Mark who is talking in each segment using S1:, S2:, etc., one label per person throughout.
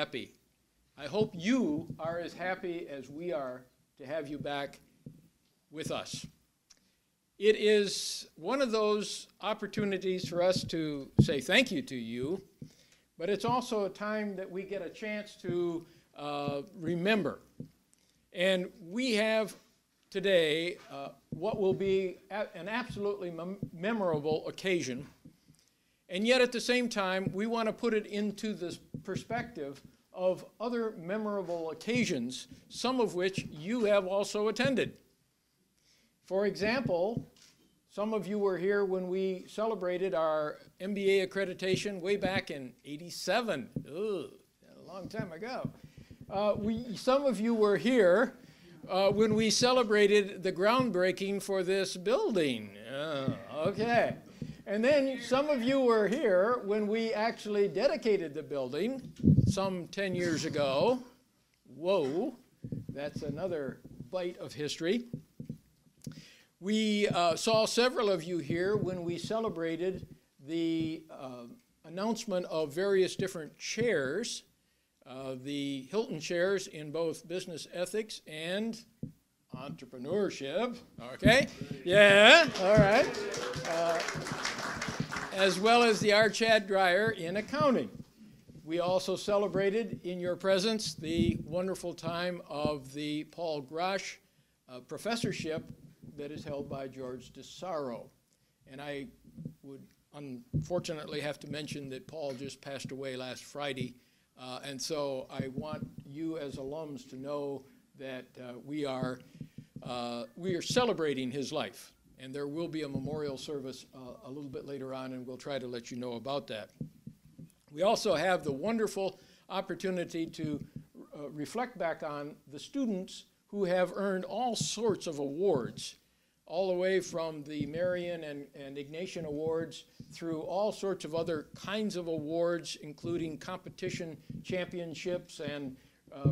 S1: happy. I hope you are as happy as we are to have you back with us. It is one of those opportunities for us to say thank you to you, but it's also a time that we get a chance to remember. And we have today what will be an absolutely memorable occasion, and yet at the same time we want to put it into this perspective of other memorable occasions, some of which you have also attended. For example, some of you were here when we celebrated our MBA accreditation way back in '87. Ooh, a long time ago. Some of you were here when we celebrated the groundbreaking for this building. Okay. And then some of you were here when we actually dedicated the building some 10 years ago. Whoa, that's another bite of history. We saw several of you here when we celebrated the announcement of various different chairs, the Hilton chairs in both business ethics and entrepreneurship. Okay? Yeah, all right. As well as the R. Chad Dreyer in accounting. We also celebrated in your presence the wonderful time of the Paul Grosh professorship that is held by George DeSaro. And I would unfortunately have to mention that Paul just passed away last Friday. And so I want you as alums to know that we are celebrating his life. And there will be a memorial service a little bit later on, and we'll try to let you know about that. We also have the wonderful opportunity to reflect back on the students who have earned all sorts of awards, all the way from the Marion and Ignatian Awards through all sorts of other kinds of awards, including competition championships and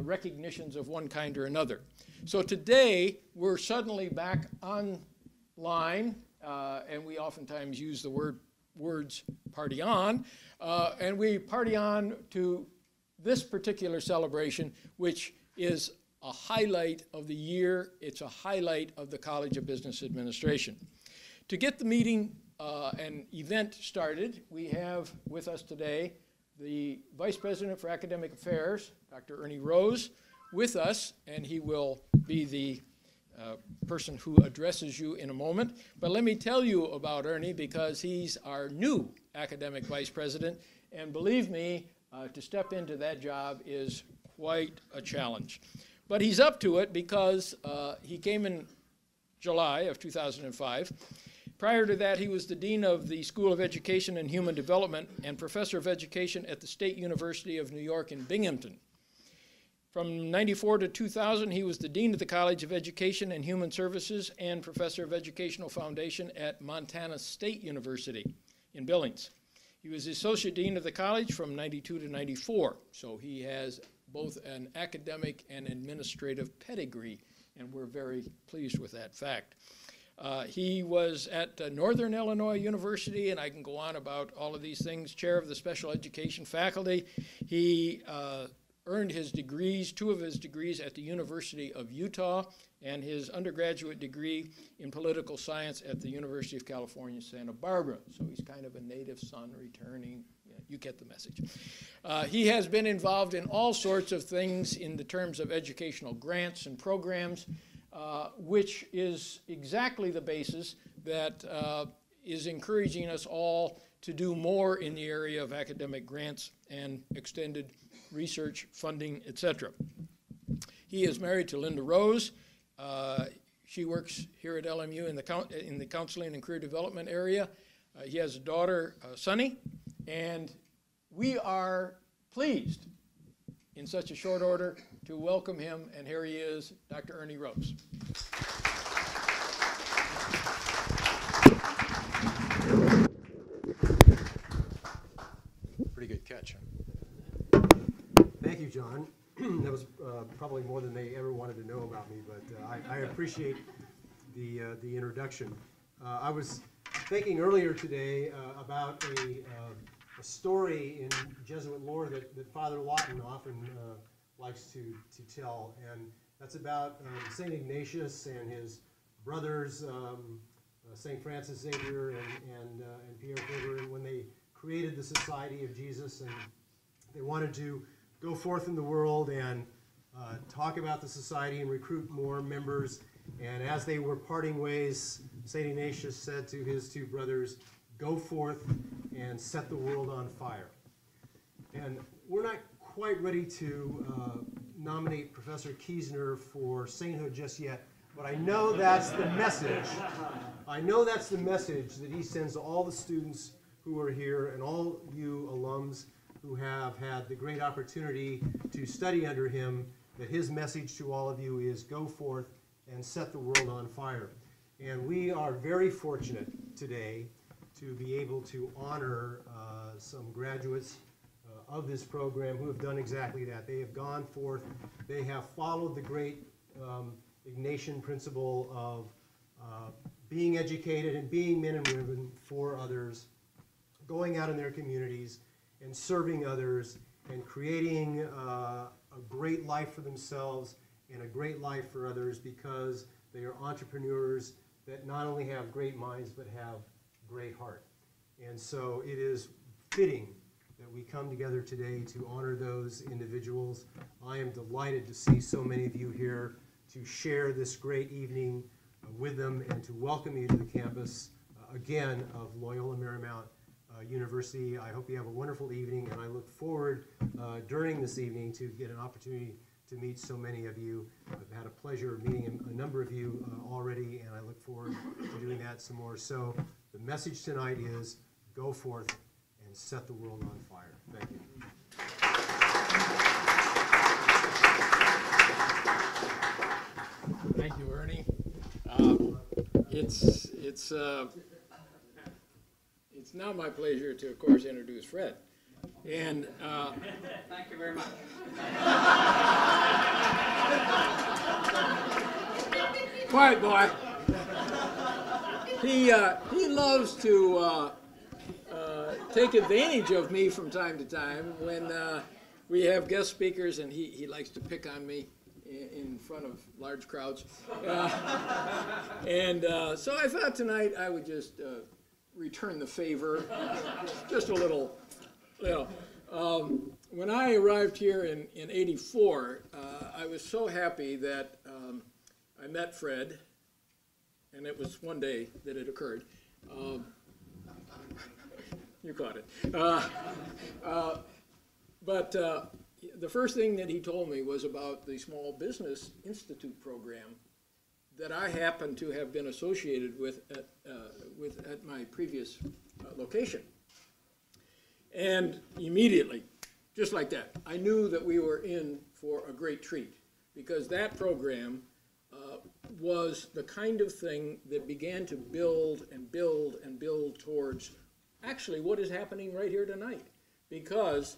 S1: recognitions of one kind or another. So today, we're suddenly back online, and we oftentimes use the words party on, and we party on to this particular celebration, which is a highlight of the year. It's a highlight of the College of Business Administration. To get the meeting and event started, we have with us today the Vice President for Academic Affairs, Dr. Ernie Rose, with us, and he will be the person who addresses you in a moment. But let me tell you about Ernie, because he's our new academic vice president, and believe me, to step into that job is quite a challenge. But he's up to it because he came in July of 2005. Prior to that, he was the Dean of the School of Education and Human Development and Professor of Education at the State University of New York in Binghamton. From '94 to 2000, he was the Dean of the College of Education and Human Services and Professor of Educational Foundation at Montana State University in Billings. He was the Associate Dean of the college from '92 to '94, so he has both an academic and administrative pedigree, and we're very pleased with that fact. He was at Northern Illinois University, and I can go on about all of these things, chair of the special education faculty. He earned his degrees, 2 of his degrees at the University of Utah, and his undergraduate degree in political science at the University of California, Santa Barbara. So he's kind of a native son returning. You get the message. He has been involved in all sorts of things in the terms of educational grants and programs, which is exactly the basis that is encouraging us all to do more in the area of academic grants and extended research funding, etc. He is married to Linda Rose. She works here at LMU in the counseling and career development area. He has a daughter, Sunny, and we are pleased in such a short order to welcome him, and here he is, Dr. Ernie Rose.
S2: Pretty good catch,
S3: huh? Thank you, John. That was probably more than they ever wanted to know about me, but I appreciate the introduction. I was thinking earlier today about a story in Jesuit lore that Father Lawton often likes to tell, and that's about St. Ignatius and his brothers, St. Francis Xavier and Pierre Faber, when they created the Society of Jesus, and they wanted to go forth in the world and talk about the society and recruit more members. And as they were parting ways, St. Ignatius said to his two brothers, "Go forth and set the world on fire." And we're not quite ready to nominate Professor Kiesner for sainthood just yet, but I know that's the message. I know that's the message that he sends to all the students who are here and all you alums who have had the great opportunity to study under him, that his message to all of you is go forth and set the world on fire. And we are very fortunate today to be able to honor some graduates of this program who have done exactly that. They have gone forth, they have followed the great Ignatian principle of being educated and being men and women for others, going out in their communities and serving others and creating a great life for themselves and a great life for others, because they are entrepreneurs that not only have great minds but have great heart. And so it is fitting that we come together today to honor those individuals. I am delighted to see so many of you here to share this great evening with them and to welcome you to the campus again of Loyola Marymount University. I hope you have a wonderful evening, and I look forward during this evening to get an opportunity to meet so many of you. I've had a pleasure of meeting a number of you already, and I look forward to doing that some more. So the message tonight is go forth and set the world on fire. Thank you.
S1: Thank you, Ernie. It's now my pleasure to, of course, introduce Fred. And
S2: thank you very much.
S1: Quiet boy. He loves to take advantage of me from time to time when we have guest speakers, and he likes to pick on me in front of large crowds. So I thought tonight I would just return the favor, just a little. When I arrived here in '84, I was so happy that I met Fred, and it was one day that it occurred. You caught it. But the first thing that he told me was about the Small Business Institute program that I happened to have been associated with at my previous location. And immediately, just like that, I knew that we were in for a great treat, because that program was the kind of thing that began to build and build and build towards actually what is happening right here tonight, because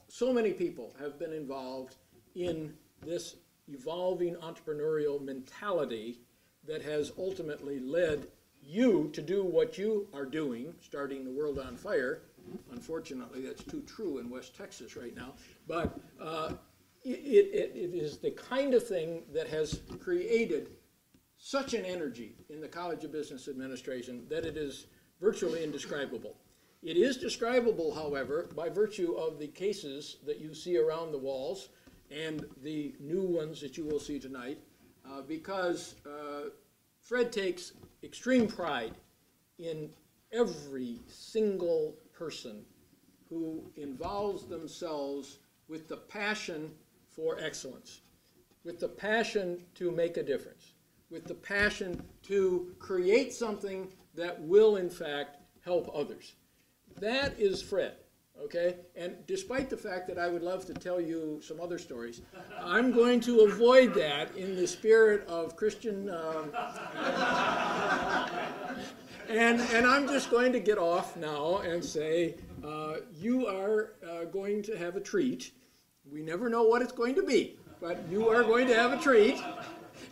S1: so many people have been involved in this evolving entrepreneurial mentality that has ultimately led you to do what you are doing, starting the world on fire. Unfortunately, that's too true in West Texas right now, but it is the kind of thing that has created such an energy in the College of Business Administration that it is virtually indescribable. It is describable, however, by virtue of the cases that you see around the walls and the new ones that you will see tonight, because Fred takes extreme pride in every single person who involves themselves with the passion for excellence, with the passion to make a difference, with the passion to create something that will, in fact, help others. That is Fred, okay? And despite the fact that I would love to tell you some other stories, I'm going to avoid that in the spirit of Christian, and I'm just going to get off now and say, you are going to have a treat. We never know what it's going to be, but you are going to have a treat.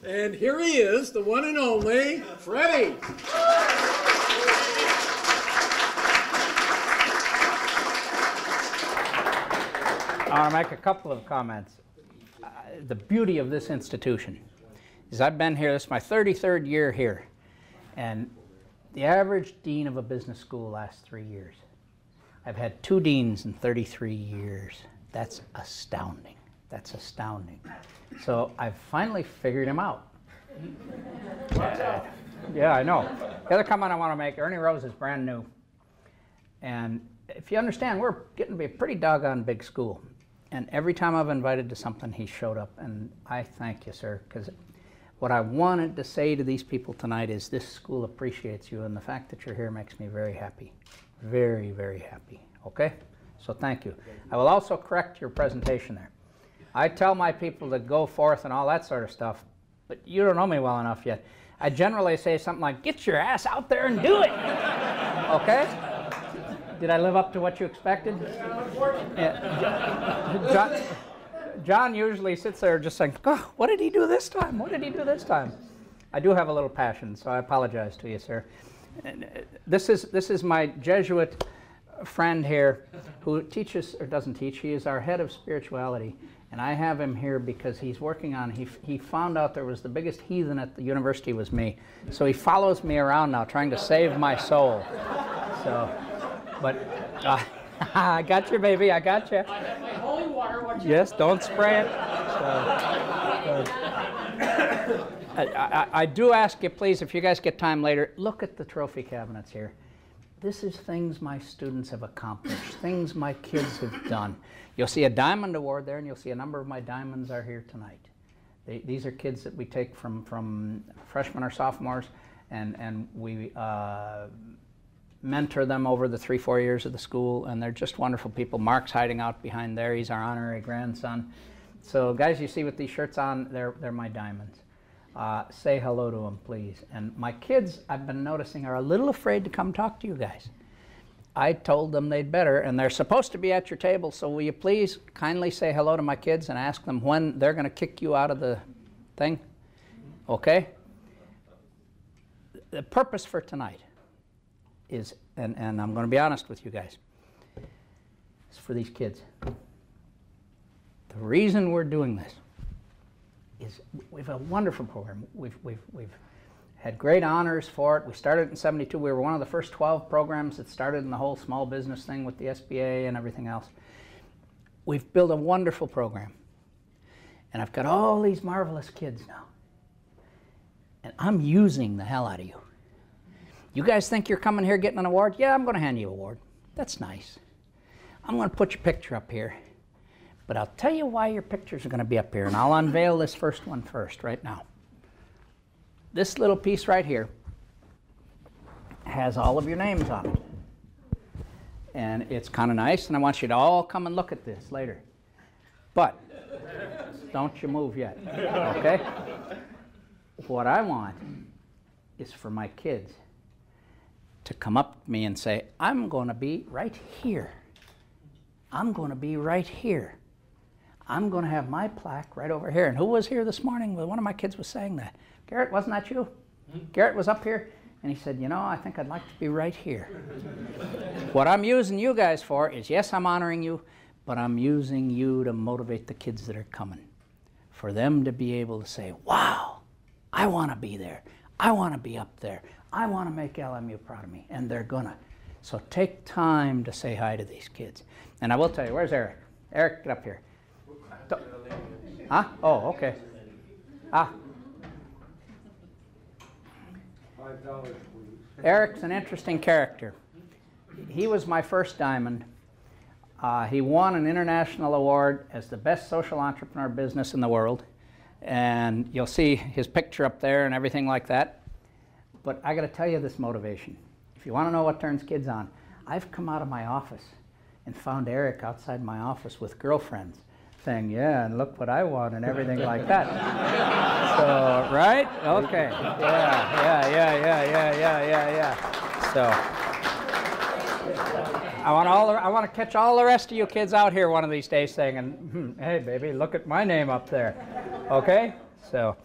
S1: And here he is, the one and only Freddie.
S2: I want to make a couple of comments. The beauty of this institution is I've been here, this is my 33rd year here, and the average dean of a business school lasts 3 years. I've had 2 deans in 33 years. That's astounding. That's astounding. So I've finally figured him out. Yeah, I know. The other comment I want to make, Ernie Rose is brand new. And if you understand, we're getting to be a pretty doggone big school. And every time I've invited to something, he showed up. And I thank you, sir, because what I wanted to say to these people tonight is this school appreciates you, and the fact that you're here makes me very happy. Very, very happy. Okay? So thank you. I will also correct your presentation there. I tell my people to go forth and all that sort of stuff, but you don't know me well enough yet. I generally say something like, get your ass out there and do it. Okay? Did I live up to what you expected? Yeah. John usually sits there just saying, oh, what did he do this time? What did he do this time? I do have a little passion, so I apologize to you, sir. This is my Jesuit friend here who teaches, or doesn't teach, he is our head of spirituality. And I have him here because he's working on, he found out there was the biggest heathen at the university was me. So he follows me around now trying to save my soul. So, but I got you, baby, I got you.
S4: My holy water, watch out.
S2: Yes, don't spray it. I do ask you, please, if you guys get time later, look at the trophy cabinets here. This is things my students have accomplished, things my kids have done. You'll see a diamond award there, and you'll see a number of my diamonds are here tonight. These are kids that we take from freshmen or sophomores, and we mentor them over the 3-4 years of the school, and they're just wonderful people. Mark's hiding out behind there. He's our honorary grandson. So guys you see with these shirts on, they're my diamonds. Say hello to them, please. And my kids, I've been noticing, are a little afraid to come talk to you guys. I told them they'd better, and they're supposed to be at your table, so will you please kindly say hello to my kids and ask them when they're going to kick you out of the thing? Okay? The purpose for tonight is, and I'm going to be honest with you guys, is for these kids. The reason we're doing this is we have a wonderful program. We've had great honors for it. We started in '72. We were one of the first 12 programs that started in the whole small business thing with the SBA and everything else. We've built a wonderful program. And I've got all these marvelous kids now. And I'm using the hell out of you. You guys think you're coming here getting an award? Yeah, I'm going to hand you an award. That's nice. I'm going to put your picture up here. But I'll tell you why your pictures are going to be up here, and I'll unveil this first one first right now. This little piece right here has all of your names on it. And it's kind of nice, and I want you to all come and look at this later. But don't you move yet, okay? What I want is for my kids to come up to me and say, I'm going to be right here. I'm going to be right here. I'm going to have my plaque right over here. And who was here this morning? Well, one of my kids was saying that. Garrett, wasn't that you? Garrett was up here, and he said, you know, I think I'd like to be right here. What I'm using you guys for is, yes, I'm honoring you, but I'm using you to motivate the kids that are coming. For them to be able to say, wow, I want to be there. I want to be up there. I want to make LMU proud of me. And they're going to. So take time to say hi to these kids. And I will tell you, where's Eric? Eric, get up here. Huh? Oh, okay. $5, please. Eric's an interesting character. He was my first diamond. He won an international award as the best social entrepreneur business in the world. And you'll see his picture up there and everything like that. But I got to tell you this motivation. If you want to know what turns kids on, I've come out of my office and found Eric outside my office with girlfriends saying, yeah, and look what I want and everything like that. So, right? Okay. Yeah. So, I want to catch all the rest of you kids out here one of these days saying, hey, baby, look at my name up there. Okay? So,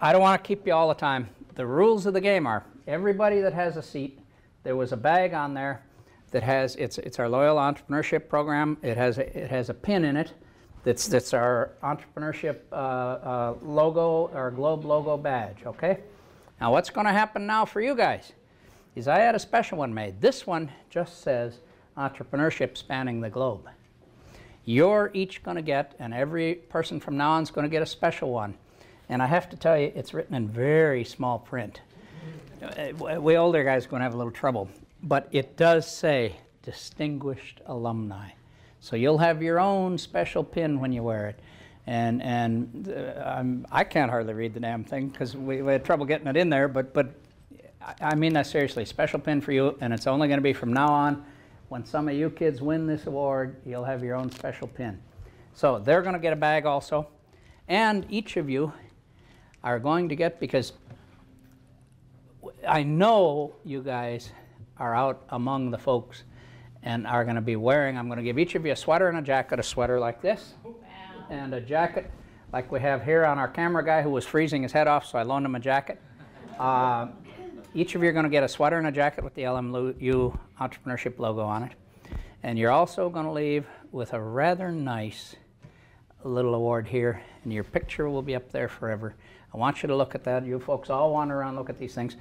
S2: I don't want to keep you all the time. The rules of the game are, everybody that has a seat, there was a bag on there that has, it's our loyal entrepreneurship program. It has a pin in it that's our entrepreneurship logo, our Globe logo badge, okay? Now what's going to happen now for you guys is I had a special one made. This one just says entrepreneurship spanning the globe. You're each going to get, and every person from now on is going to get a special one. And I have to tell you, it's written in very small print. We older guys are going to have a little trouble. But it does say distinguished alumni. So you'll have your own special pin when you wear it. And I can't hardly read the damn thing because we had trouble getting it in there. But I mean that seriously. Special pin for you, and it's only going to be from now on. When some of you kids win this award, you'll have your own special pin. So they're going to get a bag also. And each of you are going to get, because I know you guys are out among the folks and are going to be wearing, I'm going to give each of you a sweater and a jacket, a sweater like this, and a jacket like we have here on our camera guy who was freezing his head off, so I loaned him a jacket. Each of you are going to get a sweater and a jacket with the LMU Entrepreneurship logo on it. And you're also going to leave with a rather nice little award here, and your picture will be up there forever. I want you to look at that. You folks all wander around, look at these things.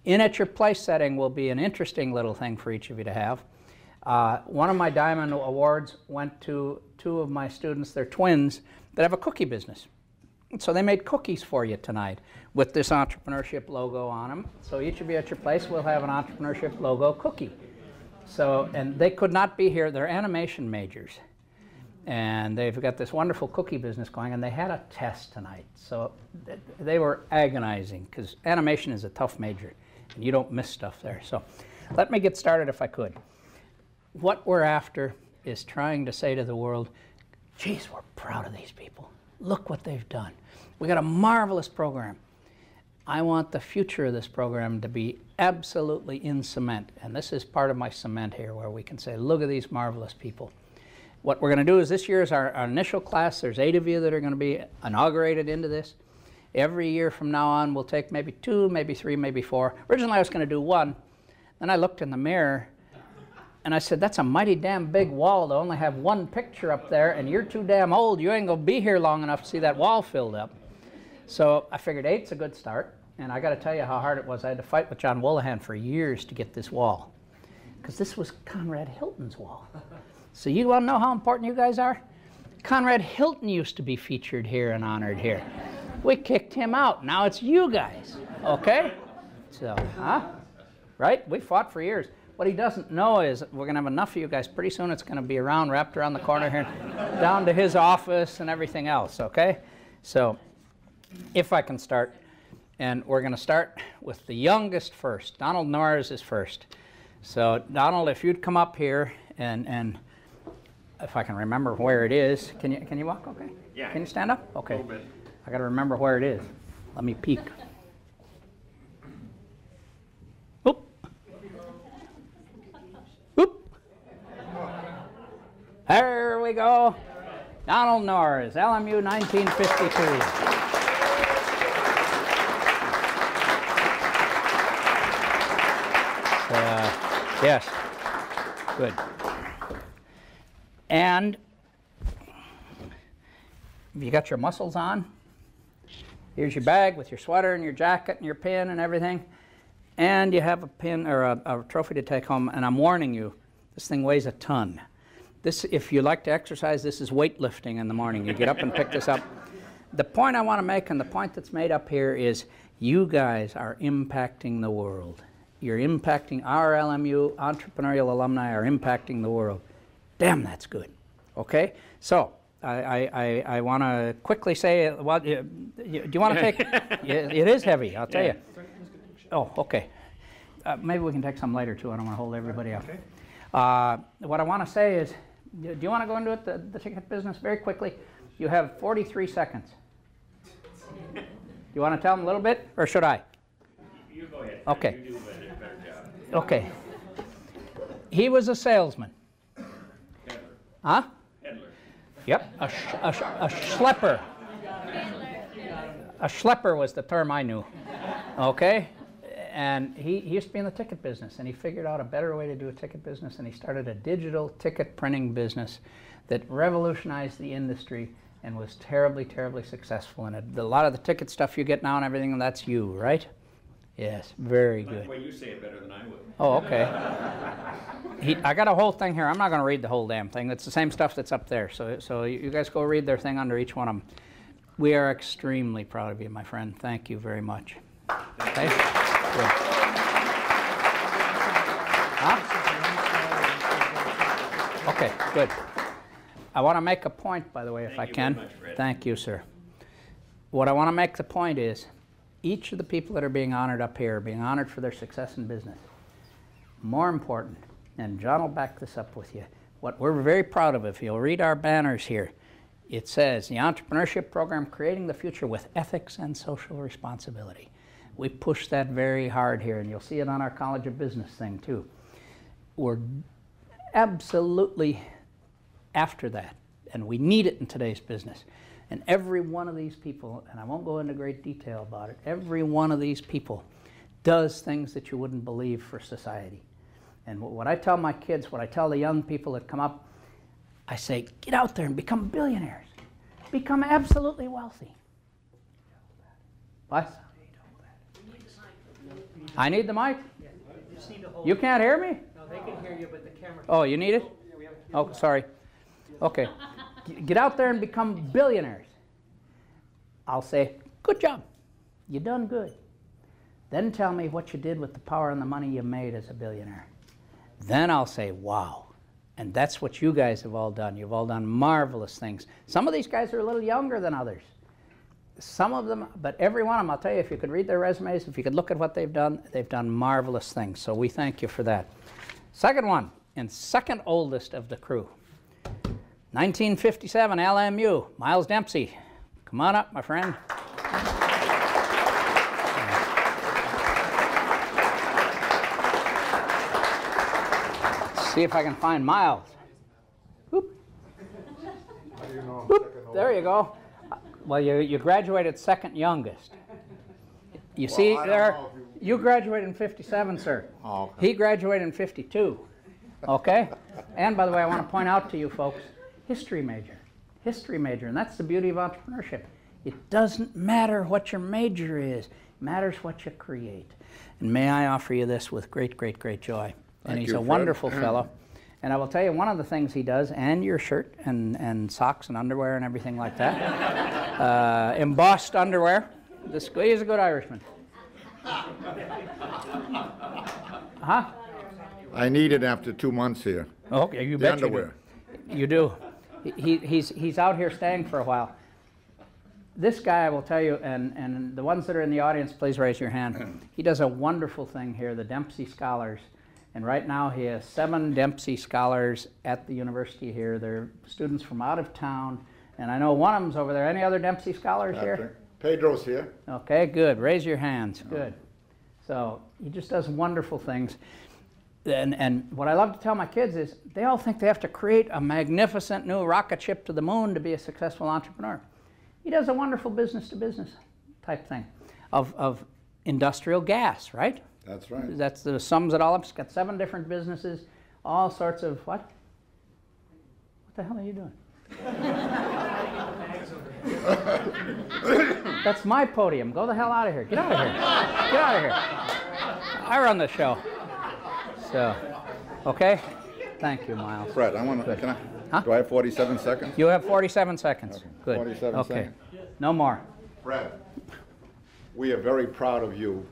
S2: In at your place setting will be an interesting little thing for each of you to have. One of my Diamond Awards went to two of my students. They're twins that have a cookie business. So they made cookies for you tonight with this entrepreneurship logo on them. So each of you at your place will have an entrepreneurship logo cookie. So, and they could not be here. They're animation majors. And they've got this wonderful cookie business going, and they had a test tonight. So they were agonizing because animation is a tough major, and you don't miss stuff there. So let me get started if I could. What we're after is trying to say to the world, geez, we're proud of these people. Look what they've done. We got a marvelous program. I want the future of this program to be absolutely in cement. And this is part of my cement here where we can say, look at these marvelous people. What we're going to do is this year is our initial class. There's 8 of you that are going to be inaugurated into this. Every year from now on, we'll take maybe 2, maybe 3, maybe 4. Originally, I was going to do 1. Then I looked in the mirror, and I said, that's a mighty damn big wall to only have 1 picture up there, and you're too damn old. You ain't going to be here long enough to see that wall filled up. So I figured 8's a good start. And I got to tell you how hard it was. I had to fight with John Woolahan for years to get this wall, because this was Conrad Hilton's wall. So you want to know how important you guys are? Conrad Hilton used to be featured here and honored here. We kicked him out. Now it's you guys, okay? So, right? We fought for years. What he doesn't know is we're going to have enough of you guys. Pretty soon it's going to be wrapped around the corner here, down to his office and everything else, okay? So if I can start. And we're going to start with the youngest first. Donald Norris is first. So Donald, if you'd come up here and if I can remember where it is. Can you walk okay?
S5: Yeah.
S2: Can you stand up? Okay.
S5: A little bit.
S2: I got to remember where it is. Let me peek. Oop. Oop. There we go. Donald Norris, LMU 1952. Yes, good. And you got your muscles on. Here's your bag with your sweater and your jacket and your pin and everything. And you have a pin or a trophy to take home. And I'm warning you, this thing weighs a ton. This, if you like to exercise, this is weightlifting in the morning. You get up and pick this up. The point I want to make, and the point that's made up here, is you guys are impacting the world. You're impacting our LMU entrepreneurial alumni are impacting the world. Damn, that's good. Okay, so I want to quickly say, well, do you want to take? It is heavy, I'll tell you. Oh, okay. Maybe we can take some later too. I don't want to hold everybody up. Okay. What I want to say is, do you want to go into it, the ticket business, very quickly? You have 43 seconds. Do you want to tell them a little bit, or should I?
S5: You go ahead.
S2: Okay.
S5: You do a better job.
S2: Okay. He was a salesman.
S5: Peddler.
S2: Huh?
S5: Peddler.
S2: Yep. A schlepper. A schlepper was the term I knew. Okay? And he used to be in the ticket business, and he figured out a better way to do a ticket business, and he started a digital ticket printing business that revolutionized the industry and was terribly, terribly successful in it. A lot of the ticket stuff you get now and everything, that's you, right? Yes, very
S5: I like
S2: good.
S5: the way you say it better than I would.
S2: Oh, okay. I got a whole thing here. I'm not going to read the whole damn thing. It's the same stuff that's up there. So you guys go read their thing under each one of them. We are extremely proud of you, my friend. Thank you very much. Okay? Good. Huh? Okay, good. I want to make a point, by the way, if I can.
S5: Thank you very much, Fred.
S2: Thank you, sir. What I want to make the point is, each of the people that are being honored up here are being honored for their success in business. More important, and John will back this up with you, what we're very proud of, if you'll read our banners here, it says, the entrepreneurship program, creating the future with ethics and social responsibility. We push that very hard here, and you'll see it on our College of Business thing too. We're absolutely after that, and we need it in today's business. And every one of these people, and I won't go into great detail about it, every one of these people does things that you wouldn't believe for society. And what I tell my kids, what I tell the young people that come up, I say, get out there and become billionaires. Become absolutely wealthy. What? I need the mic? You can't hear me?
S4: No, they can hear you, but the camera.
S2: Oh, you need it? Oh, sorry. Okay. Get out there and become billionaires. I'll say, good job. You done good. Then tell me what you did with the power and the money you made as a billionaire. Then I'll say, wow. And that's what you guys have all done. You've all done marvelous things. Some of these guys are a little younger than others. Some of them, but every one of them, I'll tell you, if you could read their resumes, if you could look at what they've done marvelous things. So we thank you for that. Second one, and second oldest of the crew. 1957, LMU, Miles Dempsey. Come on up, my friend. See if I can find Miles. Whoop. Whoop. There you go. Well, you graduated second youngest. You see there, you graduated in 57, sir.
S6: Oh, okay.
S2: He graduated in 52. Okay? And by the way, I want to point out to you folks, history major, and that's the beauty of entrepreneurship. It doesn't matter what your major is, it matters what you create. And may I offer you this with great, great, great joy. And he's a wonderful fellow. And I will tell you one of the things he does, and your shirt and socks and underwear and everything like that, embossed underwear. He's a good Irishman. Huh?
S6: I need it after 2 months here.
S2: Okay, you
S6: The
S2: bet
S6: underwear.
S2: You do. He's out here staying for a while. This guy, I will tell you, and the ones that are in the audience, please raise your hand. He does a wonderful thing here, the Dempsey Scholars. And right now he has 7 Dempsey Scholars at the university here. They're students from out of town. And I know one of them's over there. Any other Dempsey Scholars here?
S6: Pedro's here.
S2: Okay, good. Raise your hands. Good. So he just does wonderful things. And what I love to tell my kids is they all think they have to create a magnificent new rocket ship to the moon to be a successful entrepreneur. He does a wonderful business-to-business type thing of industrial gas, right?
S6: That's right.
S2: That's the sums it all up. He's got 7 different businesses, all sorts of what? What the hell are you doing? That's my podium. Go the hell out of here. Get out of here. Get out of here. I run the show. So, okay? Thank you, Miles.
S6: Fred, I want to, can I?
S2: Huh?
S6: Do I have 47 seconds?
S2: You have 47 seconds.
S6: Okay,
S2: Good.
S6: 47
S2: okay.
S6: seconds.
S2: No more.
S6: Fred, we are very proud of you,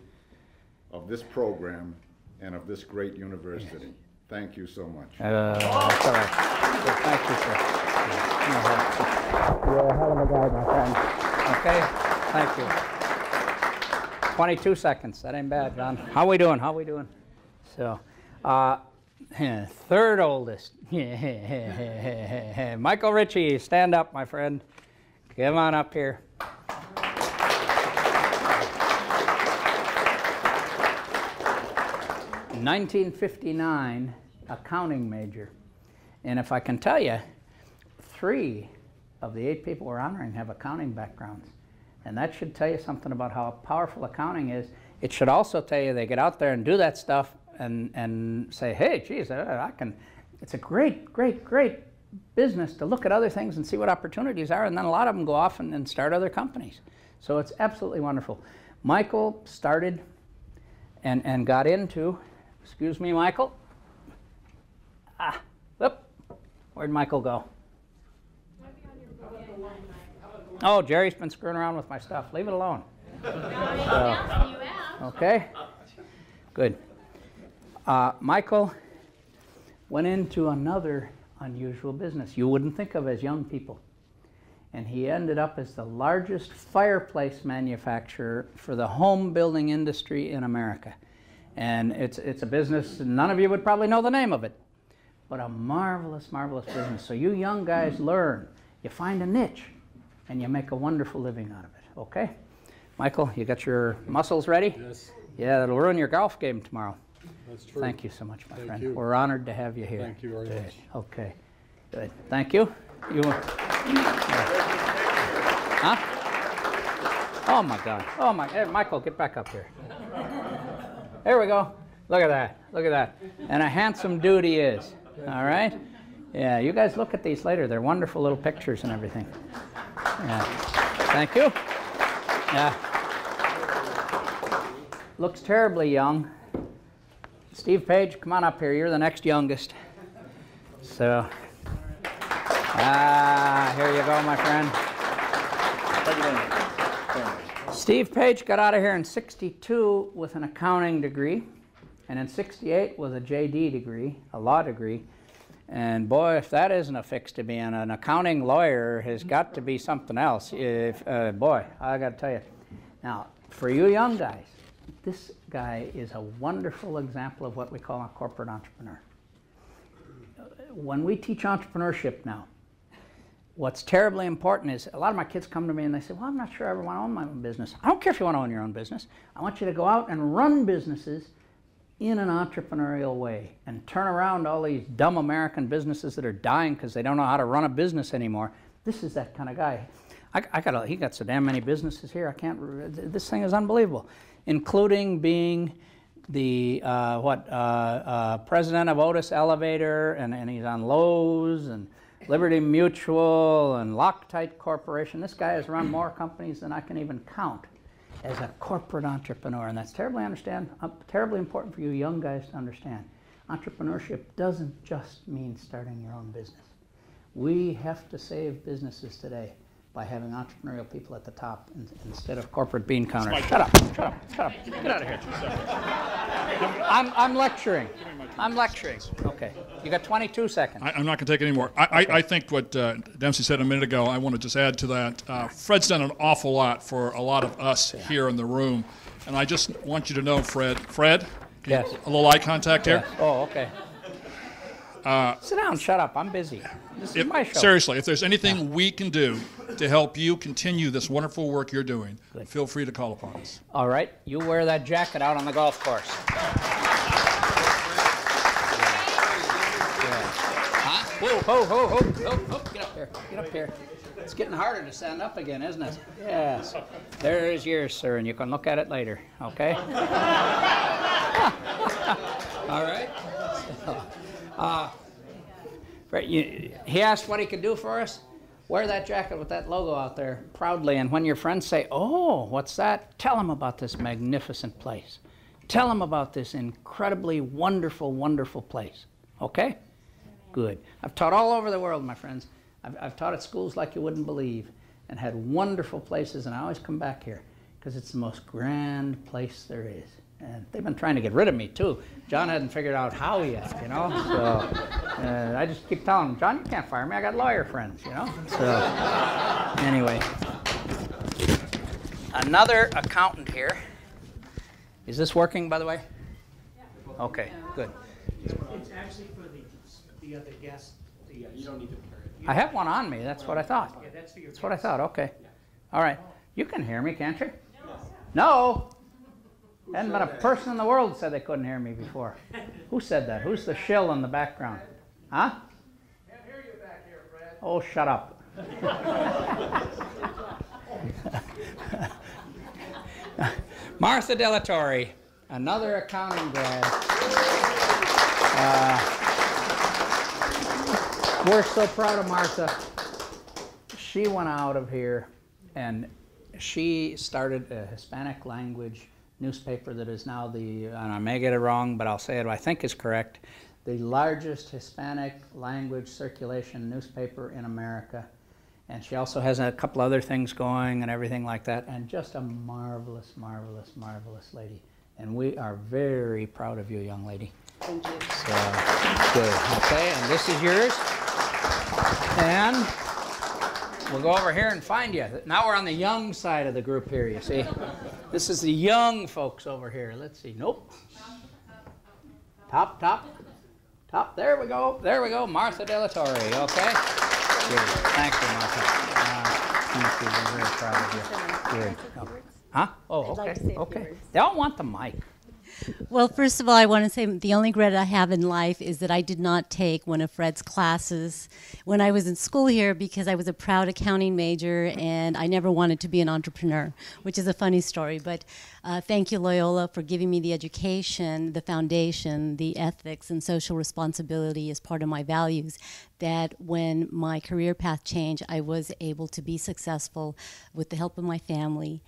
S6: of this program, and of this great university. Thank you so much.
S2: That's all right. Thank you, sir. You're a hell of a guy, my friend. Okay? Thank you. 22 seconds. That ain't bad, John. How we doing? How we doing? So, third oldest. Michael Ritchie, stand up, my friend. Come on up here. In 1959, accounting major. And if I can tell you, 3 of the 8 people we're honoring have accounting backgrounds. And that should tell you something about how powerful accounting is. It should also tell you they get out there and do that stuff and say, hey, geez, I can. It's a great, great, great business to look at other things and see what opportunities are, and then a lot of them go off and start other companies. So it's absolutely wonderful. Michael started and got into, excuse me, Michael. Where'd Michael go? Oh, Jerry's been screwing around with my stuff. Leave it alone. Okay, good. Michael went into another unusual business you wouldn't think of as young people. And he ended up as the largest fireplace manufacturer for the home building industry in America. And it's a business, none of you would probably know the name of it, but a marvelous, marvelous business. So you young guys learn. You find a niche, and you make a wonderful living out of it, okay? Michael, you got your muscles ready?
S7: Yes.
S2: Yeah, that'll ruin your golf game tomorrow.
S7: That's true.
S2: Thank you so much, my friend.
S7: you.
S2: We're honored to have you here.
S7: Thank you very much.
S2: Okay, good. Thank you. Huh? Oh my God. Oh my. Hey, Michael, get back up here. There we go. Look at that. Look at that. And a handsome dude he is. All right. Yeah. You guys look at these later. They're wonderful little pictures and everything. Yeah. Thank you. Yeah. Looks terribly young. Steve Page, come on up here. You're the next youngest. So, here you go, my friend. Steve Page got out of here in '62 with an accounting degree, and in '68 with a JD degree, a law degree. And boy, if that isn't a fix to being an accounting lawyer, has got to be something else. Boy, I got to tell you. Now, for you young guys, this guy is a wonderful example of what we call a corporate entrepreneur. When we teach entrepreneurship now, what's terribly important is a lot of my kids come to me and they say, well, I'm not sure I ever want to own my own business. I don't care if you want to own your own business. I want you to go out and run businesses in an entrepreneurial way and turn around all these dumb American businesses that are dying because they don't know how to run a business anymore. This is that kind of guy. He got so damn many businesses here. This thing is unbelievable, including being the president of Otis Elevator, and he's on Lowe's and Liberty Mutual and Loctite Corporation. This guy has run more companies than I can even count as a corporate entrepreneur, and that's terribly important for you young guys to understand. Entrepreneurship doesn't just mean starting your own business. We have to save businesses today by having entrepreneurial people at the top instead of corporate bean counters. Shut up. Get out of here. I'm lecturing. Okay. You got 22 seconds.
S8: I'm not going to take any more. I think what Dempsey said a minute ago, I want to just add to that. Fred's done an awful lot for a lot of us here in the room. And I just want you to know, Fred,
S2: yes.
S8: A little eye contact here.
S2: Yes. Oh, okay. Sit down, shut up. I'm busy. This is my show.
S8: Seriously, if there's anything we can do to help you continue this wonderful work you're doing, feel free to call upon us.
S2: All right. You wear that jacket out on the golf course. Whoa. Get up here. Get up here. It's getting harder to stand up again, isn't it? Yes. There's yours, sir, and you can look at it later. Okay? All right. He asked what he could do for us. Wear that jacket with that logo out there proudly, and when your friends say, oh, what's that? Tell them about this magnificent place. Tell them about this incredibly wonderful, wonderful place. Okay? Good. I've taught all over the world, my friends. I've taught at schools like you wouldn't believe and had wonderful places, and I always come back here because it's the most grand place there is. And they've been trying to get rid of me, too. John hadn't figured out how yet, you know. So I just keep telling him, John, you can't fire me. I got lawyer friends, you know. So anyway, another accountant here. Is this working, by the way? Yeah. Okay, good.
S9: It's actually for the other guests. You don't need to carry it.
S2: I have one on me. That's what I thought.
S9: Yeah, that's for your.
S2: That's what I thought. Okay. Yeah. All right. You can hear me, can't you? No. Hadn't been a person in the world that said they couldn't hear me before. Who said that? Who's the shill in the background? Huh?
S9: Can't hear you back here, Fred.
S2: Oh, shut up. Martha Delatorre, another accounting grad. We're so proud of Martha. She went out of here and she started a Hispanic language newspaper that is now and I may get it wrong, but I'll say it, I think is correct, the largest Hispanic language circulation newspaper in America. And she also has a couple other things going and everything like that, and just a marvelous, marvelous, marvelous lady. And we are very proud of you, young lady.
S7: Thank you.
S2: So, good. Okay, and this is yours. And we'll go over here and find you. Now we're on the young side of the group here, you see. This is the young folks over here. Let's see. Nope. Top, top. Top. There we go. There we go. Martha Delatorre. Okay. Good. Thank you, Martha. Thank you. We're very proud of you. Good. Oh. Huh? Oh, okay.
S7: I'd like to say a few
S2: Okay.
S7: words.
S2: They all want the mic.
S7: Well, first of all, I want to say the only regret I have in life is that I did not take one of Fred's classes when I was in school here, because I was a proud accounting major and I never wanted to be an entrepreneur, which is a funny story. But thank you, Loyola, for giving me the education, the foundation, the ethics, and social responsibility as part of my values, that when my career path changed, I was able to be successful with the help of my family,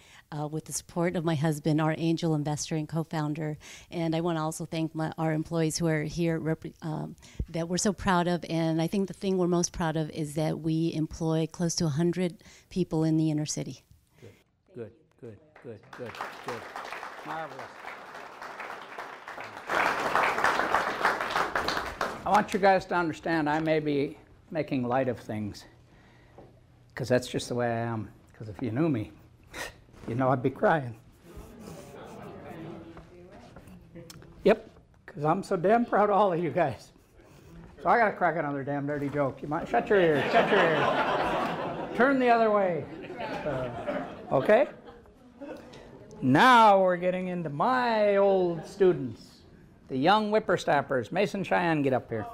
S7: with the support of my husband, our angel investor and co-founder. And I want to also thank our employees who are here that we're so proud of. And I think the thing we're most proud of is that we employ close to 100 people in the inner city.
S2: Good, good, good, good, good. Marvelous. I want you guys to understand I may be making light of things, because that's just the way I am. Because if you knew me, you know I'd be crying. Yep, because I'm so damn proud of all of you guys. So I got to crack another damn dirty joke. You might shut your ears, shut your ears. Turn the other way. Okay? Now we're getting into my old students, the young whippersnappers. Mason, Cheyenne, get up here.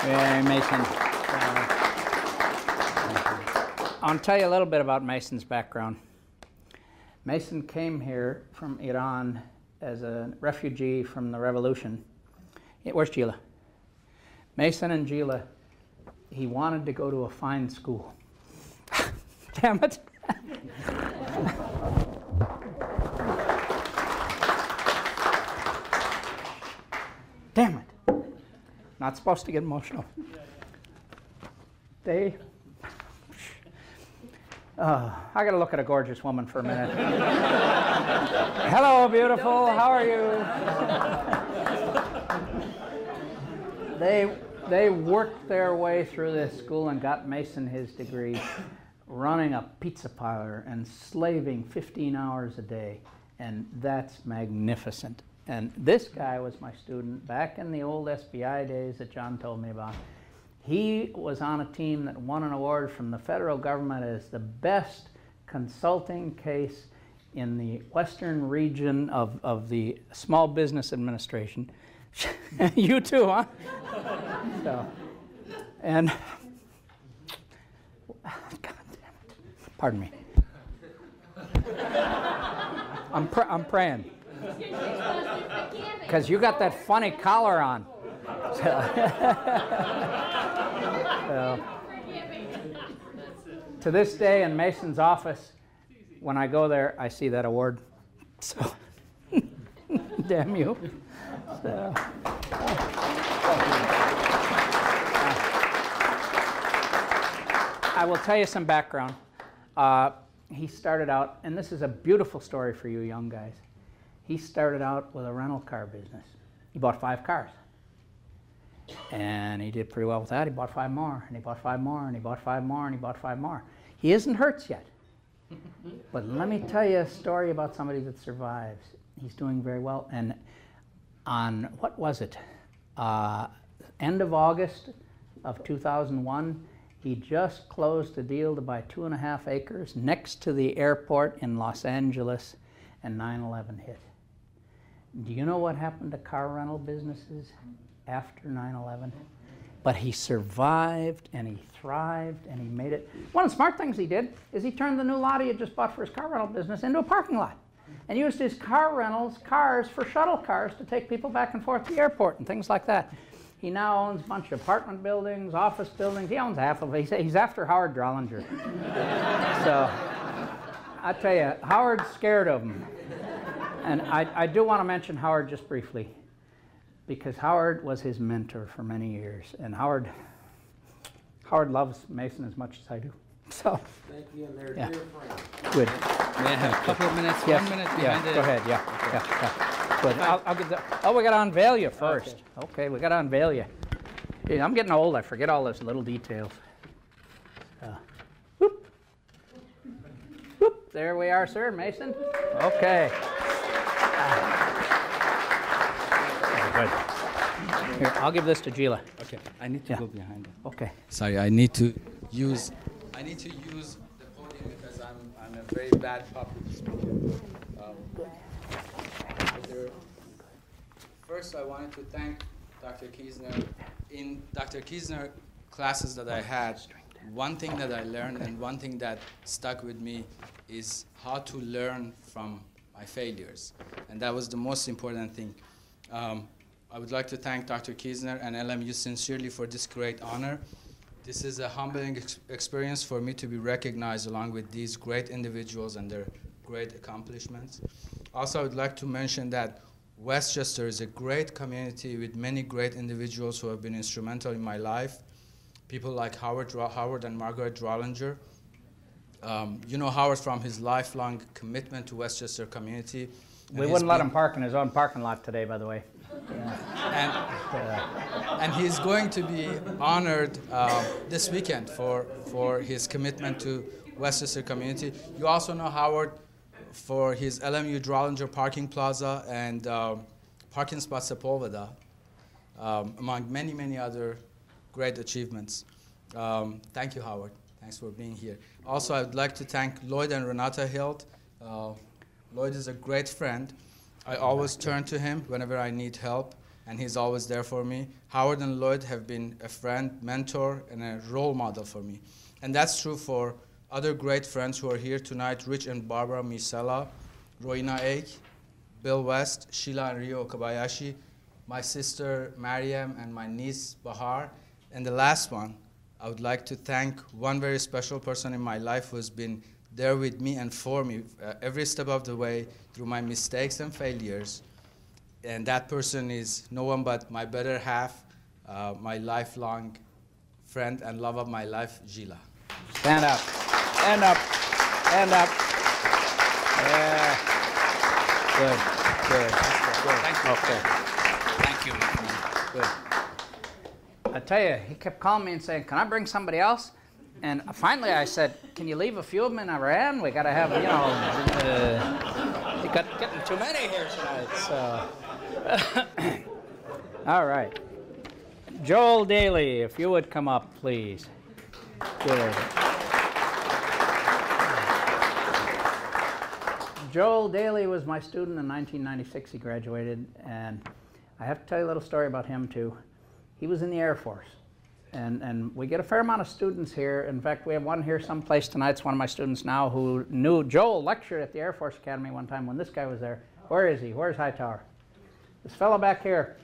S2: Yeah, Mason. I'll tell you a little bit about Mason's background. Mason came here from Iran as a refugee from the revolution. Where's Gila? Mason and Gila, he wanted to go to a fine school. Damn it. Damn it. Not supposed to get emotional. I got to look at a gorgeous woman for a minute. Hello, beautiful. How are you? They worked their way through this school and got Mason his degree, running a pizza parlor and slaving 15 hours a day. And that's magnificent. And this guy was my student back in the old SBI days that John told me about. He was on a team that won an award from the federal government as the best consulting case in the western region of the Small Business Administration. You too, huh? So, and God damn it. Pardon me. I'm praying. Because you got that funny collar on. So, to this day in Mason's office, when I go there, I see that award. So, damn you. So, I will tell you some background. He started out, and this is a beautiful story for you young guys. He started out with a rental car business. He bought 5 cars. And he did pretty well with that. He bought 5 more, and he bought 5 more, and he bought 5 more, and he bought 5 more. He isn't Hertz yet. But let me tell you a story about somebody that survives. He's doing very well. And on, what was it? End of August of 2001, he just closed a deal to buy 2.5 acres next to the airport in Los Angeles, and 9/11 hit. Do you know what happened to car rental businesses after 9/11? But he survived, and he thrived, and he made it. One of the smart things he did is he turned the new lot he had just bought for his car rental business into a parking lot, and used his cars for shuttle cars to take people back and forth to the airport and things like that. He now owns a bunch of apartment buildings, office buildings. He owns half of it. He's after Howard Drollinger. So I tell you, Howard's scared of him. And I do want to mention Howard just briefly, because Howard was his mentor for many years. And Howard loves Mason as much as I do. So,
S9: Thank you, and they're
S2: yeah.
S9: dear friends.
S2: Good.
S10: May I have a couple of minutes?
S2: Yes.
S10: 1 minute
S2: Yeah,
S10: behind the...
S2: go ahead, yeah. Good. I'll get the, oh, we got to unveil you first. Okay, we got to unveil you. Yeah, I'm getting old. I forget all those little details. Whoop. Whoop. There we are, sir, Mason. Okay. Good. Here, I'll give this to Gila.
S10: Okay, I need to go behind it.
S2: Okay.
S10: Sorry, I need to use the podium because I'm a very bad public speaker. First, I wanted to thank Dr. Kiesner. In Dr. Kiesner classes that I had, one thing that I learned and one thing that stuck with me is how to learn from my failures. And that was the most important thing. I would like to thank Dr. Kiesner and LMU sincerely for this great honor. This is a humbling experience for me to be recognized along with these great individuals and their great accomplishments. Also, I would like to mention that Westchester is a great community with many great individuals who have been instrumental in my life. People like Howard and Margaret Drollinger. You know Howard from his lifelong commitment to Westchester community.
S2: We wouldn't let him park in his own parking lot today, by the way.
S10: And he's going to be honored this weekend for his commitment to Westchester community. You also know Howard for his LMU Drollinger Parking Plaza and parking spot Sepulveda, among many, many other great achievements. Thank you, Howard. Thanks for being here. Also, I would like to thank Lloyd and Renata Hilt. Lloyd is a great friend. I always turn to him whenever I need help, and he's always there for me. Howard and Lloyd have been a friend, mentor, and a role model for me. And that's true for other great friends who are here tonight, Rich and Barbara Misela, Roina Ake, Bill West, Sheila and Rio Kobayashi, my sister Mariam, and my niece Bahar. And the last one, I would like to thank one very special person in my life who has been there with me and for me every step of the way through my mistakes and failures. And that person is no one but my better half, my lifelong friend and love of my life, Gila.
S2: Stand up. Stand up. Stand up. Yeah. Good. Good. Good.
S10: Thank you.
S2: Okay.
S10: Thank you.
S2: Good. I tell you, he kept calling me and saying, "Can I bring somebody else?" And finally I said, "Can you leave a few of them in Iran? We got to have, you know, you got getting too many here tonight." So, all right. Joel Daly, if you would come up, please. Good. Joel Daly was my student in 1996. He graduated, and I have to tell you a little story about him too. He was in the Air Force, and we get a fair amount of students here. In fact, we have one here someplace tonight. It's one of my students now who knew Joel lectured at the Air Force Academy one time when this guy was there. Where is he? Where's Hightower? This fellow back here.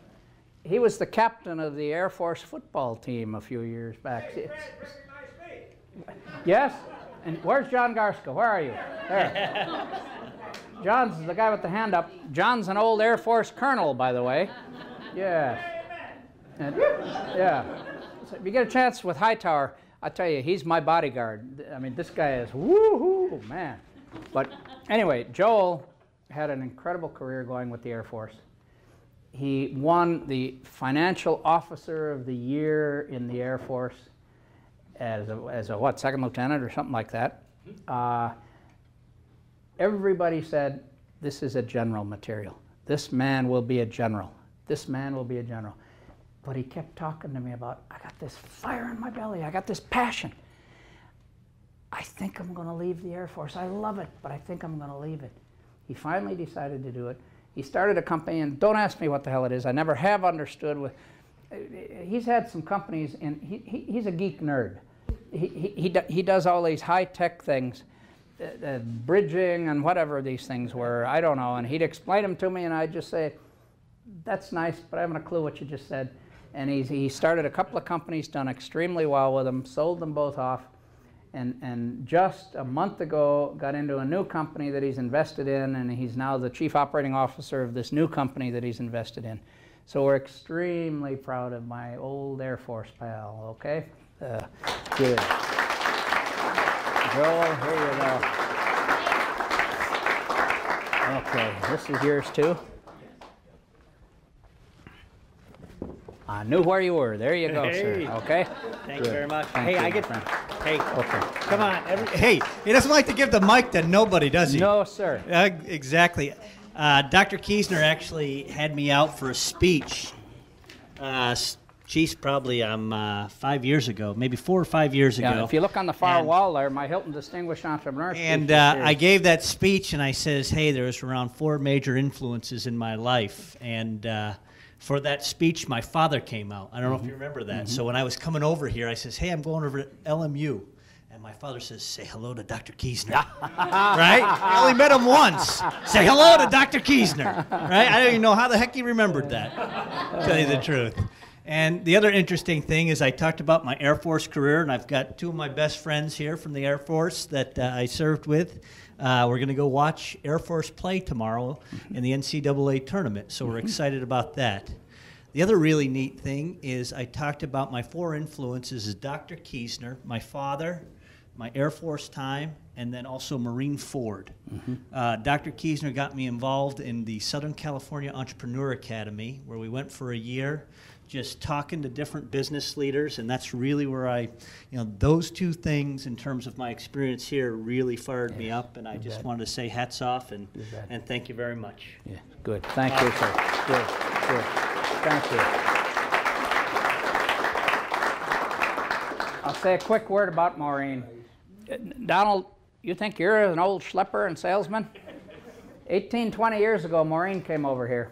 S2: He was the captain of the Air Force football team a few years back.
S4: Hey, recognize me.
S2: Yes? And where's John Garsko? Where are you? There. John's the guy with the hand up. John's an old Air Force colonel, by the way. Yeah. And, yeah. So if you get a chance with Hightower, I tell you, he's my bodyguard. I mean, this guy is woo-hoo, man. But anyway, Joel had an incredible career going with the Air Force. He won the Financial Officer of the Year in the Air Force as a what, second lieutenant or something like that. Everybody said, this is a general material. This man will be a general. This man will be a general. But he kept talking to me about, I got this fire in my belly. I got this passion. I think I'm going to leave the Air Force. I love it, but I think I'm going to leave it. He finally decided to do it. He started a company, and don't ask me what the hell it is. I never have understood. he's had some companies, and he's a geek nerd. He does all these high-tech things, bridging and whatever these things were, I don't know, and he'd explain them to me, and I'd just say, that's nice, but I haven't a clue what you just said. And he started a couple of companies, done extremely well with them, sold them both off, and just a month ago got into a new company that he's invested in, and he's now the chief operating officer of this new company that he's invested in. So we're extremely proud of my old Air Force pal, okay? Good. Joel, here you go. Okay, this is yours too. I knew where you were. There you go, sir. Okay?
S11: Thank you very much.
S2: Thank
S11: Hey,
S2: you,
S11: I
S2: my
S11: get.
S2: friend.
S11: Hey,
S2: Okay.
S11: come on. Hey, he doesn't like to give the mic to nobody, does he?
S2: No, sir.
S11: Exactly. Dr. Kiesner actually had me out for a speech. Geez, probably 5 years ago, maybe 4 or 5 years ago.
S2: Yeah, if you look on the far
S11: And-
S2: wall there, my Hilton Distinguished Entrepreneur speech
S11: And
S2: is here.
S11: I gave that speech, and I says, hey, there's around 4 major influences in my life. And for that speech, my father came out. I don't know if you remember that. So when I was coming over here, I says, hey, I'm going over to LMU. And my father says, say hello to Dr. Kiesner. Right? I only met him once. Say hello to Dr. Kiesner. Right? I don't even know how the heck he remembered that, to tell you the truth. And the other interesting thing is I talked about my Air Force career, and I've got 2 of my best friends here from the Air Force that I served with. We're going to go watch Air Force play tomorrow in the NCAA tournament, so we're excited about that. The other really neat thing is I talked about my 4 influences is Dr. Kiesner, my father, my Air Force time, and then also Marine Ford. Dr. Kiesner got me involved in the Southern California Entrepreneur Academy, where we went for a year just talking to different business leaders, and that's really where those 2 things in terms of my experience here really fired me up, and I just wanted to say hats off and thank you very much.
S2: Yeah, good. Thank you, sir. Good, good. Thank you. I'll say a quick word about Maureen. Donald, you think you're an old schlepper and salesman? 18, 20 years ago, Maureen came over here,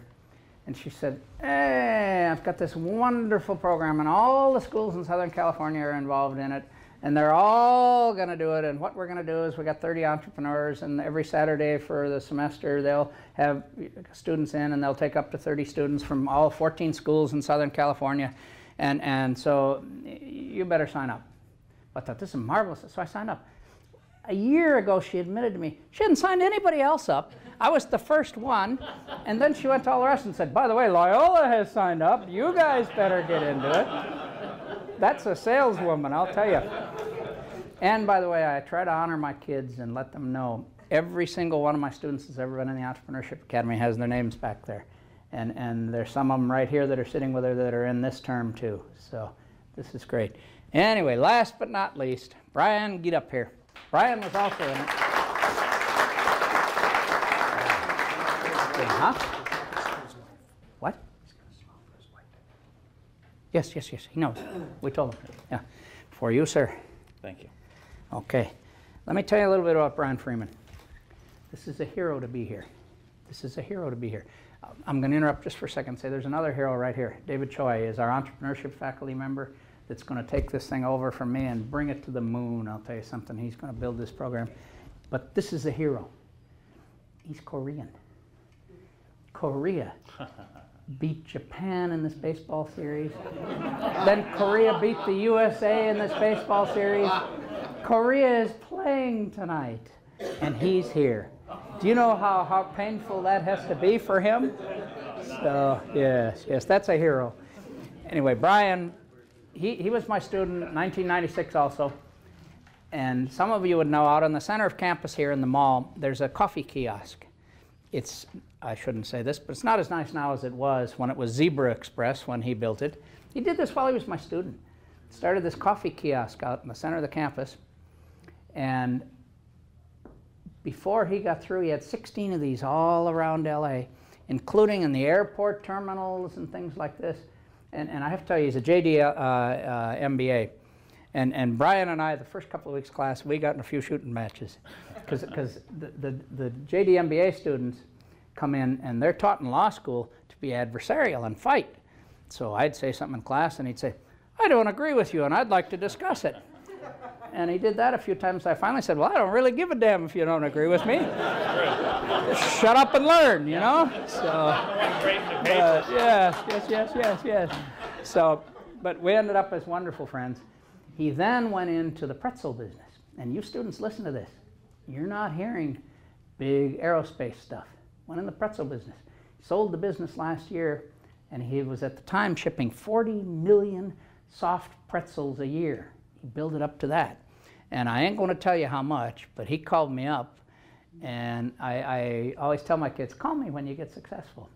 S2: and she said, hey, I've got this wonderful program, and all the schools in Southern California are involved in it, and they're all going to do it, and what we're going to do is we got 30 entrepreneurs, and every Saturday for the semester they'll have students in, and they'll take up to 30 students from all 14 schools in Southern California, and so you better sign up. I thought, this is marvelous, so I signed up. A year ago, she admitted to me she hadn't signed anybody else up. I was the first one, and then she went to all the rest and said, by the way, Loyola has signed up. You guys better get into it. That's a saleswoman, I'll tell you. And by the way, I try to honor my kids and let them know every single one of my students that's ever been in the Entrepreneurship Academy has their names back there. And there's some of them right here that are sitting with her that are in this term too. So this is great. Anyway, last but not least, Brian, get up here. Brian was also in it. Huh? What? Yes, he knows. We told him. Yeah. For you, sir.
S11: Thank you.
S2: Okay. Let me tell you a little bit about Brian Freeman. This is a hero to be here. This is a hero to be here. I'm going to interrupt just for a second and say there's another hero right here. David Choi is our entrepreneurship faculty member that's going to take this thing over from me and bring it to the moon. I'll tell you something. He's going to build this program. But this is a hero. He's Korean. Korea beat Japan in this baseball series. Then Korea beat the USA in this baseball series. Korea is playing tonight, and he's here. Do you know how painful that has to be for him? So, yes, that's a hero. Anyway, Brian, he was my student in 1996 also. And some of you would know out in the center of campus here in the mall, there's a coffee kiosk. It's, I shouldn't say this, but it's not as nice now as it was when it was Zebra Express when he built it. He did this while he was my student. Started this coffee kiosk out in the center of the campus. And before he got through, he had 16 of these all around LA, including in the airport terminals and things like this. And I have to tell you, he's a JD MBA. And Brian and I, the first couple of weeks class, we got in a few shooting matches. Because the JD MBA students come in, and they're taught in law school to be adversarial and fight. So I'd say something in class, and he'd say, I don't agree with you, and I'd like to discuss it. And he did that a few times. I finally said, well, I don't really give a damn if you don't agree with me. Just shut up and learn, you know? So, yes. So, but we ended up as wonderful friends. He then went into the pretzel business. And you students, listen to this. You're not hearing big aerospace stuff. Went in the pretzel business. Sold the business last year, and he was at the time shipping 40 million soft pretzels a year. He built it up to that. And I ain't going to tell you how much, but he called me up, and I always tell my kids, call me when you get successful.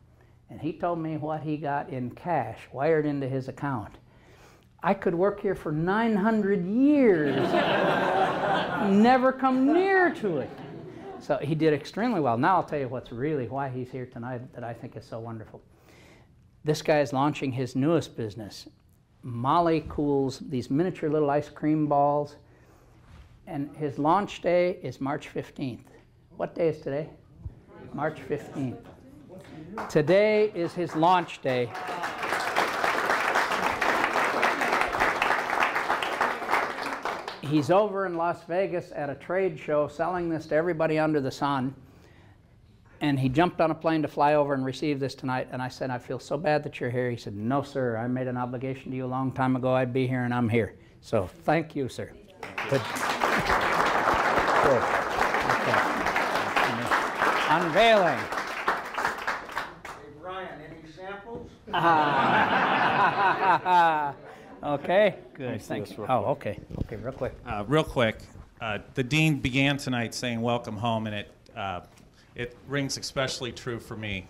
S2: And he told me what he got in cash wired into his account. I could work here for 900 years, never come near to it. So he did extremely well. Now I'll tell you what's really why he's here tonight that I think is so wonderful. This guy is launching his newest business, Molly Cools, these miniature little ice cream balls. And his launch day is March 15th. What day is today? March 15th. Today is his launch day. He's over in Las Vegas at a trade show selling this to everybody under the sun. And he jumped on a plane to fly over and receive this tonight. And I said, I feel so bad that you're here. He said, no, sir. I made an obligation to you a long time ago. I'd be here, and I'm here. So thank you, sir. Good. Good. Okay. Unveiling.
S12: Hey, Brian, any samples?
S2: Okay, good. Thanks. Oh, okay. Okay, real quick.
S13: Real quick. The dean began tonight saying welcome home, and it rings especially true for me.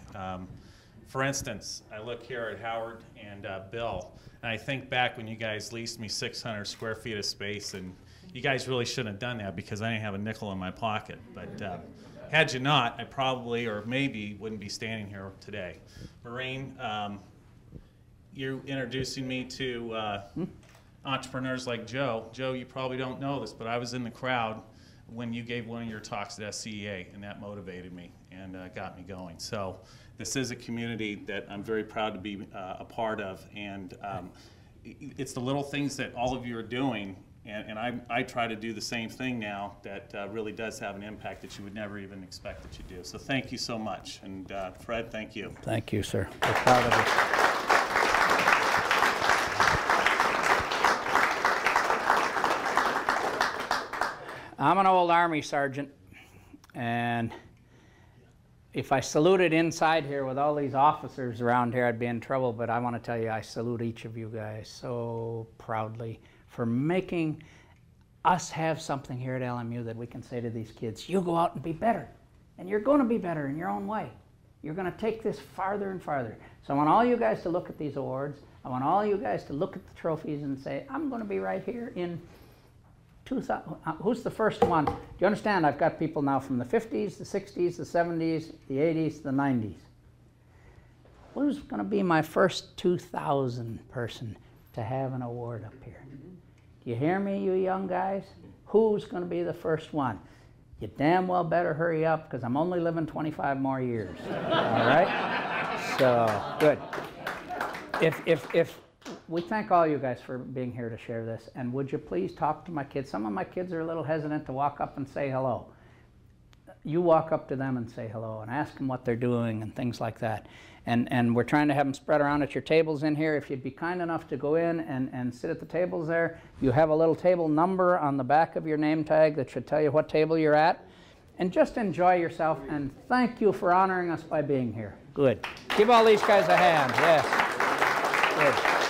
S13: For instance, I look here at Howard and Bill, and I think back when you guys leased me 600 square feet of space, and you guys really shouldn't have done that because I didn't have a nickel in my pocket. But had you not, I probably or maybe wouldn't be standing here today. Maureen, you're introducing me to entrepreneurs like Joe. Joe, you probably don't know this, but I was in the crowd when you gave one of your talks at SCEA, and that motivated me and got me going. So this is a community that I'm very proud to be a part of, and it's the little things that all of you are doing, and I try to do the same thing now that really does have an impact that you would never even expect that you do. So thank you so much, and Fred, thank you.
S2: Thank you, sir. We're proud of you. I'm an old Army sergeant, and if I saluted inside here with all these officers around here, I'd be in trouble, but I want to tell you, I salute each of you guys so proudly for making us have something here at LMU that we can say to these kids, you go out and be better, and you're going to be better in your own way. You're going to take this farther and farther. So I want all you guys to look at these awards. I want all you guys to look at the trophies and say, I'm going to be right here in 2000, who's the first one? Do you understand? I've got people now from the 50s, the 60s, the 70s, the 80s, the 90s. Who's going to be my first 2000 person to have an award up here? Do you hear me, you young guys? Who's going to be the first one? You damn well better hurry up because I'm only living 25 more years. All right? So, good. If we thank all you guys for being here to share this, and would you please talk to my kids? Some of my kids are a little hesitant to walk up and say hello. You walk up to them and say hello and ask them what they're doing and things like that. And we're trying to have them spread around at your tables in here. If you'd be kind enough to go in and sit at the tables there, you have a little table number on the back of your name tag that should tell you what table you're at. And just enjoy yourself, and thank you for honoring us by being here. Good. Give all these guys a hand. Yes. Good.